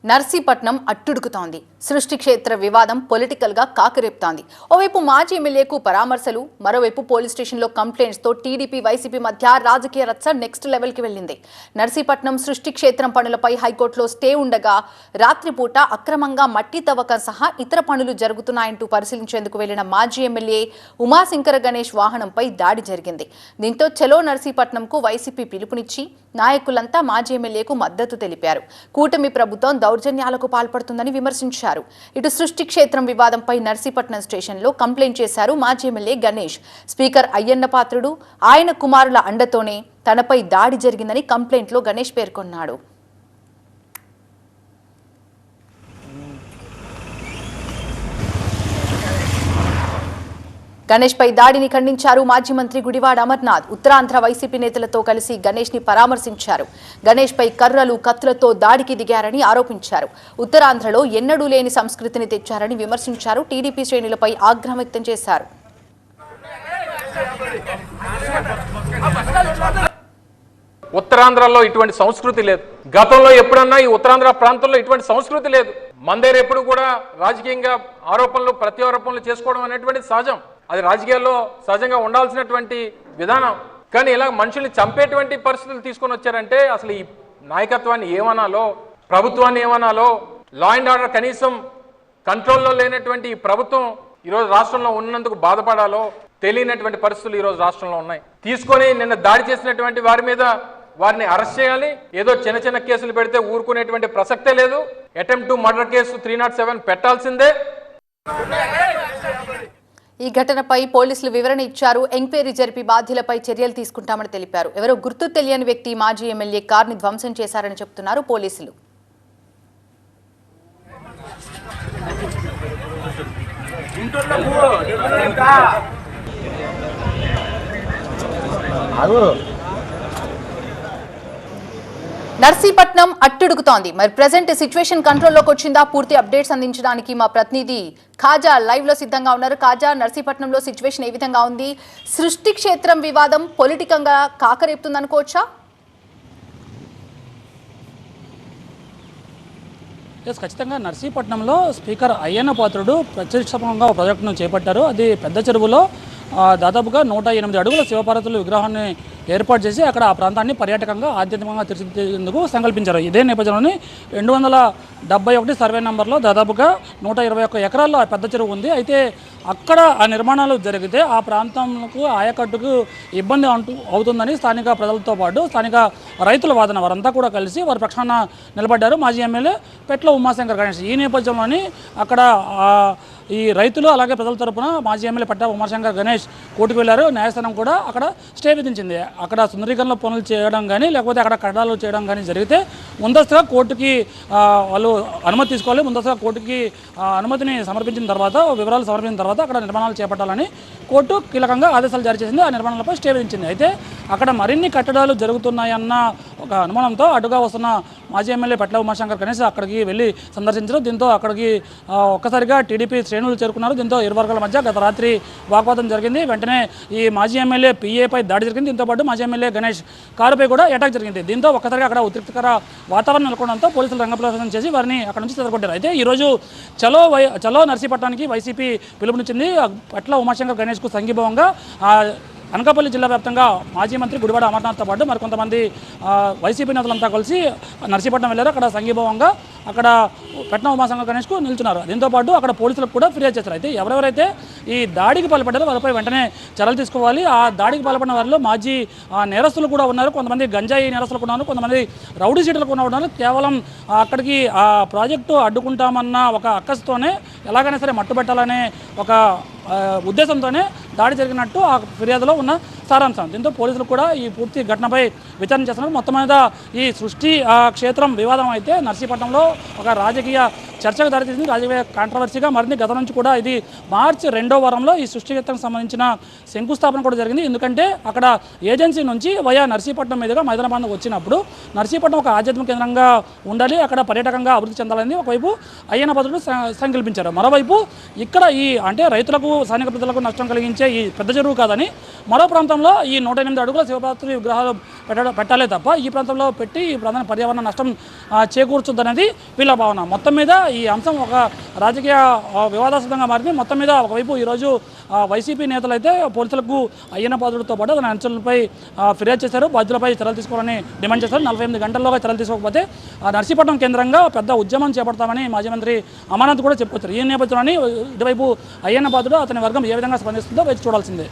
నర్సీపట్నం అట్టుడుకుతోంది. సృష్టి క్షేత్ర వివాదం పొలిటికల్ గా కాకరేపుతోంది. ఓవైపు మాజీ ఎమ్మెల్యేకు పరామర్శలు, మరోవైపు పోలీస్ స్టేషన్లో కంప్లైంట్స్ తో టీడీపీ వైసీపీ మధ్య రాజకీయ రచ్చ నెక్స్ట్ లెవెల్ కి వెళ్ళింది. నర్సీపట్నం సృష్టి క్షేత్రం పనులపై హైకోర్టులో స్టే ఉండగా రాత్రిపూట అక్రమంగా మట్టి తవ్వకం సహా ఇతర పనులు జరుగుతున్నాయంటూ పరిశీలించేందుకు వెళ్లిన మాజీ ఎమ్మెల్యే ఉమాశంకర గణేష్ వాహనంపై దాడి జరిగింది. దీంతో చలో నర్సీపట్నంకు వైసీపీ పిలుపునిచ్చి నాయకులంతా మాజీ ఎమ్మెల్యేకు మద్దతు తెలిపారు. కూటమి ప్రభుత్వం దౌర్జన్యాలకు పాల్పడుతుందని విమర్శించారు. ఇటు సృష్టి క్షేత్రం వివాదంపై నర్సీపట్నం స్టేషన్లో కంప్లైంట్ చేశారు మాజీ ఎమ్మెల్యే గణేష్. స్పీకర్ అయ్యన్న పాత్రుడు, ఆయన కుమారుల అండతోనే తనపై దాడి జరిగిందని కంప్లైంట్లో గణేష్ పేర్కొన్నాడు. గణేష్ పై దాడిని ఖండించారు మాజీ మంత్రి గుడివాడ అమర్నాథ్. ఉత్తరాంధ్ర వైసీపీ నేతలతో కలిసి గణేష్ ని పరామర్శించారు. గణేష్ పై కర్రలు, కత్తులతో దాడికి దిగారని ఆరోపించారు. ఉత్తరాంధ్రలో ఎన్నడూ లేని సంస్కృతిని తెచ్చారని విమర్శించారు. టీడీపీ శ్రేణులపై ఆగ్రహం వ్యక్తం చేశారు. ఉత్తరాంధ్రలో ఇటువంటి సంస్కృతి లేదు. గతంలో ఎప్పుడన్నా ఈ ఉత్తరాంధ్ర ప్రాంతంలో ఇటువంటి సంస్కృతి లేదు. మందేరు ఎప్పుడు కూడా రాజకీయంగా ఆరోపణలు ప్రత్యారోపణలు చేసుకోవడం అనేటువంటి సహజం. అది రాజకీయాల్లో సహజంగా ఉండాల్సినటువంటి విధానం. కానీ ఇలా మనుషుల్ని చంపేటువంటి పరిస్థితులు తీసుకొని వచ్చారంటే అసలు ఈ నాయకత్వాన్ని ఏమనాలో, ప్రభుత్వాన్ని ఏమనాలో, లా అండ్ ఆర్డర్ కనీసం కంట్రోల్లో లేనటువంటి ఈ ప్రభుత్వం ఈరోజు రాష్ట్రంలో ఉన్నందుకు బాధపడాలో తెలియనటువంటి పరిస్థితులు ఈరోజు రాష్ట్రంలో ఉన్నాయి. తీసుకొని నిన్న దాడి చేసినటువంటి వారి మీద వారిని అరెస్ట్ చేయాలి. ఏదో చిన్న చిన్న కేసులు పెడితే ఊరుకునేటువంటి ప్రసక్తే లేదు. అటెంప్ట్ టు మర్డర్ కేసు 307 పెట్టాల్సిందే. ఈ ఘటనపై పోలీసులు వివరణ ఇచ్చారు. ఎంక్వైరీ జరిపి బాధ్యులపై చర్యలు తీసుకుంటామని తెలిపారు. ఎవరో గుర్తు తెలియని వ్యక్తి మాజీ ఎమ్మెల్యే కార్ని ధ్వంసం చేశారని చెప్తున్నారు పోలీసులు. నర్సీపట్నం అట్టుడుకుతోంది. మరి ప్రెజెంట్ సిచ్యువేషన్ కంట్రోల్లోకి వచ్చిందా? పూర్తి అప్డేట్స్ అందించడానికి మా ప్రతినిధి ఖాజా లైవ్ లో సిద్ధంగా ఉన్నారు. ఖాజా, నర్సీపట్నంలో సిచ్యువేషన్ ఏ విధంగా ఉంది? సృష్టి క్షేత్రం వివాదం పొలిటికంగా కాకరేపుతుంది అనుకోవచ్చా? ఖచ్చితంగా నర్సీపట్నంలో స్పీకర్ అయ్యన్న పాత్రుడు ప్రత్యక్షంగా ప్రాజెక్టును చేపట్టారు. అది పెద్ద చెరువులో దాదాపుగా 108 అడుగుల శివపార్వతుల విగ్రహాన్ని ఏర్పాటు చేసి అక్కడ ఆ ప్రాంతాన్ని పర్యాటకంగా ఆధ్యాత్మికంగా తీర్చిదిద్దేందుకు సంకల్పించారు. ఇదే నేపథ్యంలోని 271 సర్వే నెంబర్లో దాదాపుగా 121 ఎకరాల్లో ఆ పెద్ద చెరువు ఉంది. అయితే అక్కడ ఆ నిర్మాణాలు జరిగితే ఆ ప్రాంతంకు ఆయకట్టుకు ఇబ్బంది అవుతుందని స్థానిక ప్రజలతో పాటు స్థానిక రైతుల వాదన. వారంతా కూడా కలిసి వారి పక్షాన నిలబడ్డారు. మాజీ ఎమ్మెల్యే పెట్ల ఉమాశంకర్ గణేష్. ఈ నేపథ్యంలోని అక్కడ ఈ రైతులు అలాగే ప్రజల తరపున మాజీ ఎమ్మెల్యే పెట్ల ఉమాశంకర్ గణేష్ కోర్టుకు వెళ్లారు. న్యాయస్థానం కూడా అక్కడ స్టే విధించింది. అక్కడ సుందరీకరణ పనులు చేయడం కానీ లేకపోతే అక్కడ కట్టడాలు చేయడం కానీ జరిగితే ముందస్తుగా కోర్టుకి వాళ్ళు అనుమతి తీసుకోవాలి. ముందస్తుగా కోర్టుకి అనుమతిని సమర్పించిన తర్వాత, వివరాలు సమర్పించిన తర్వాత అక్కడ నిర్మాణాలు చేపట్టాలని కోర్టు కీలకంగా ఆదేశాలు జారీ చేసింది. ఆ నిర్మాణాలపై స్టే విధించింది. అయితే అక్కడ మరిన్ని కట్టడాలు జరుగుతున్నాయన్న ఒక అనుమానంతో అడ్డుగా వస్తున్న మాజీ ఎమ్మెల్యే పెట్ల ఉమాశంకర్ గణేష్ అక్కడికి వెళ్ళి సందర్శించారు. దీంతో అక్కడికి ఒక్కసారిగా టీడీపీ శ్రేణులు చేరుకున్నారు. దీంతో ఇరు వర్గాల మధ్య గత రాత్రి వాగ్వాదం జరిగింది. వెంటనే ఈ మాజీ ఎమ్మెల్యే పిఏపై దాడి జరిగింది. దీంతో పాటు మాజీ ఎమ్మెల్యే గణేష్ కారుపై కూడా అటాక్ జరిగింది. దీంతో ఒక్కసారిగా అక్కడ ఉద్రిక్తకర వాతావరణం నెలకొనడంతో పోలీసులు రంగప్రవేశం చేసి వారిని అక్కడ నుంచి చెదరగొట్టారు. అయితే ఈరోజు చలో నర్సీపట్నానికి వైసీపీ పిలుపునిచ్చింది. పెట్ల ఉమాశంకర్ గణేష్కు సంఘీభావంగా అనకాపల్లి జిల్లా వ్యాప్తంగా మాజీ మంత్రి గుడివాడ అమర్నాథ్తో పాటు మరికొంతమంది వైసీపీ నేతలంతా కలిసి నర్సీపట్నం వెళ్ళారు. అక్కడ సంఘీభావంగా అక్కడ పెట్ల ఉమాశంకర్ గణేష్కు నిల్చున్నారు. దీంతో పాటు అక్కడ పోలీసులకు కూడా ఫిర్యాదు చేశారు. అయితే ఎవరెవరైతే ఈ దాడికి పాల్పడ్డారో వారిపై వెంటనే చర్యలు తీసుకోవాలి. ఆ దాడికి పాల్పడిన వారిలో మాజీ నేరస్తులు కూడా ఉన్నారు. కొంతమంది గంజాయి నేరస్తులు ఉన్నారు, కొంతమంది రౌడీ షీటర్లు కూడా ఉన్నారు. కేవలం అక్కడికి ఆ ప్రాజెక్టు అడ్డుకుంటామన్న ఒక అక్కసుతోనే ఎలాగైనా సరే మట్టుబెట్టాలనే ఒక ఉద్దేశంతోనే దాడి జరిగినట్టు ఆ ఫిర్యాదులో ఉన్న సారాంశం. దీంతో పోలీసులు కూడా ఈ పూర్తి ఘటనపై విచారణ చేస్తున్నారు. మొత్తం మీద ఈ సృష్టి క్షేత్రం వివాదం అయితే నర్సీపట్నంలో ఒక రాజకీయ చర్చకు దారితీసింది, రాజకీయ కాంట్రవర్సీగా మారింది. గత నుంచి కూడా ఇది మార్చి 2వ వారంలో ఈ సృష్టి క్షేత్రం సంబంధించిన శంకుస్థాపన కూడా జరిగింది. ఎందుకంటే అక్కడ ఏజెన్సీ నుంచి వయా నర్సీపట్నం మీదుగా మైదానాబాద్ వచ్చినప్పుడు నర్సీపట్నం ఒక ఆధ్యాత్మిక కేంద్రంగా ఉండాలి, అక్కడ పర్యాటకంగా అభివృద్ధి చెందాలని ఒకవైపు అయ్యన్న పాత్రుడు సంకల్పించారు. మరోవైపు ఇక్కడ అంటే రైతులకు స్థానిక ప్రజలకు నష్టం కలిగించే ఈ పెద్ద చెరువు కాదని మరో ప్రాంతంలో ఈ 108 అడుగుల శివపార్వతి విగ్రహాలు పెట్టాలే తప్ప ఈ ప్రాంతంలో పెట్టి ఈ ప్రాంతానికి పర్యావరణ నష్టం చేకూర్చుద్దనేది వీళ్ళ భావన. మొత్తం మీద ఈ అంశం ఒక రాజకీయ వివాదాస్పదంగా మారింది. మొత్తం మీద ఒకవైపు ఈరోజు వైసీపీ నేతలు అయితే పోలీసులకు అయ్యన్న పాత్రుడితో పాటు తన అంచెలపై ఫిర్యాదు చేశారు, బాధ్యులపై చర్యలు తీసుకోవాలని డిమాండ్ చేశారు. 48 గంటల్లోగా చర్యలు తీసుకోకపోతే నర్సీపట్నం కేంద్రంగా పెద్ద ఉద్యమం చేపడతామని మాజీ మంత్రి అమర్నాథ్ కూడా చెప్పుకొచ్చారు. ఈ నేపథ్యంలోని ఇటువైపు అయ్యన్న పాత్రుడు అతని వర్గం ఏ విధంగా స్పందిస్తుందో వేచి చూడాల్సిందే.